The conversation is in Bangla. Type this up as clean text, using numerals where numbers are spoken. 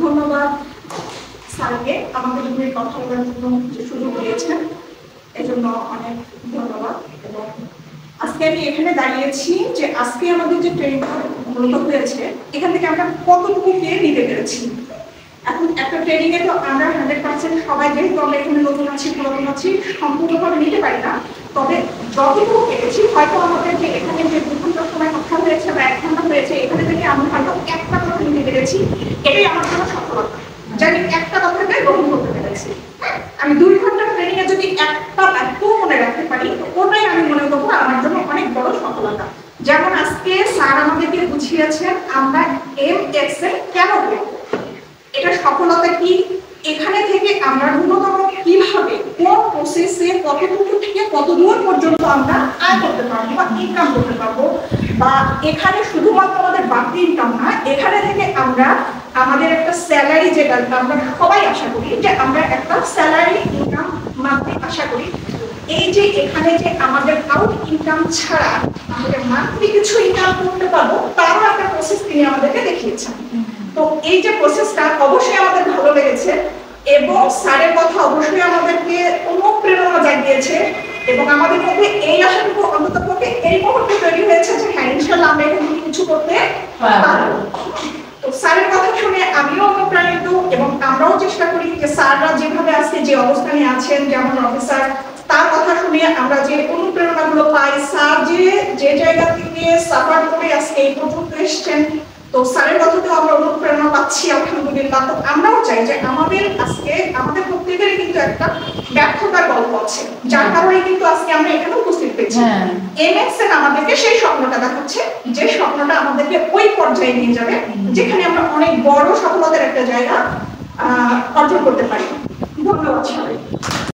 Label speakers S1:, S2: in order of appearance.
S1: ধন্যবাদ স্যারকে আমাদের জন্য কথা বলার জন্য যে সুযোগ দিয়েছেন এজন্য অনেক ধন্যবাদ। এবং আজকে আমি এখানে দাঁড়িয়েছি যে আজকে আমাদের যে ট্রেনিংটা মূলত হয়েছে এখান থেকে আমরা কতটুকু কে নিতে পেরেছি। এখন একটা ট্রেনিং এ তো আমরা 100% সবাই, যেহেতু আমরা এখানে নতুন আছি পুরাতন আছি, সম্পূর্ণভাবে নিতে পারি না। তবে যতটুকু পেরেছি, হয়তো আমাদের যে এখানে যে 2 ঘন্টার সময় কথা হয়েছে বা 1 ঘন্টা হয়েছে, এখানে থেকে আমরা হয়তো একটা কথা নিতে পেরেছি, এটাই আমার জন্য সফলতা। জানি একটা কথাকে গ্রহণ করতে পেরেছি। আমি 2 ঘন্টার ট্রেনিং এ যদি একটা বাক্য মনে রাখতে পারি, ওটাই আমি মনে করবো আমার জন্য অনেক বড় সফলতা। যেমন আজকে স্যার আমাদেরকে বুঝিয়েছেন আমরা MX এ কেন করব, এটা সফলতা কি, এখানে থেকে আমরা ন্যূনতম কিভাবে কোন প্রসেসে কতটুকু থেকে কত দূর পর্যন্ত আমরা আয় করতে পারবো বা ইনকাম করতে পারবো, বা এখানে শুধুমাত্র আমাদের বাড়তি ইনকাম না, এখানে থেকে আমরা আমাদের একটা স্যালারি, যেটা আমরা সবাই আশা করি যে আমরা একটা স্যালারি ইনকাম মান্থলি আশা করি, এই যে এখানে যে আমাদের আউট ইনকাম ছাড়া আমাদের মান্থলি কিছু ইনকাম করতে পারবো, তারও একটা প্রসেস তিনি আমাদেরকে দেখিয়েছেন। তো এই যে প্রসেসটা অবশ্যই আমাদের ভালো লেগেছে এবং স্যারের কথা অবশ্যই আমাদেরকে অনুপ্রেরণা জাগিয়েছে এবং আমাদের মধ্যে এই আশাটুকু অন্ততপক্ষে এই মুহূর্তে তৈরি হয়েছে যে হ্যাঁ ইনশাআল্লাহ আমরা এখানে কিছু করতে পারবো। তো স্যারের কথা শুনে আমিও অনুপ্রাণিত এবং আমরাও চেষ্টা করি যে স্যাররা যেভাবে আজকে যে অবস্থানে আছেন, যেমন অফিসার, তার কথা শুনে আমরা যে অনুপ্রেরণাগুলো পাই, স্যার যে জায়গা থেকে সাফার করে আজকে এই পর্যন্ত এসছেন, তো স্যারের কথাতেও আমরা অনুপ্রেরণা পাচ্ছি আলহামদুলিল্লাহ। তো আমরাও চাই যে আমাদের আজকে আমাদের প্রত্যেকেরই কিন্তু একটা ব্যর্থতার গল্প আছে, যার কারণে কিন্তু আজকে আমরা এখানে উপস্থিত হয়েছি। MXN আমাদেরকে সেই স্বপ্নটা দেখাচ্ছে, যে স্বপ্নটা আমাদেরকে ওই পর্যায়ে নিয়ে যাবে যেখানে আমরা অনেক বড় সফলতার একটা জায়গা অর্জন করতে পারি।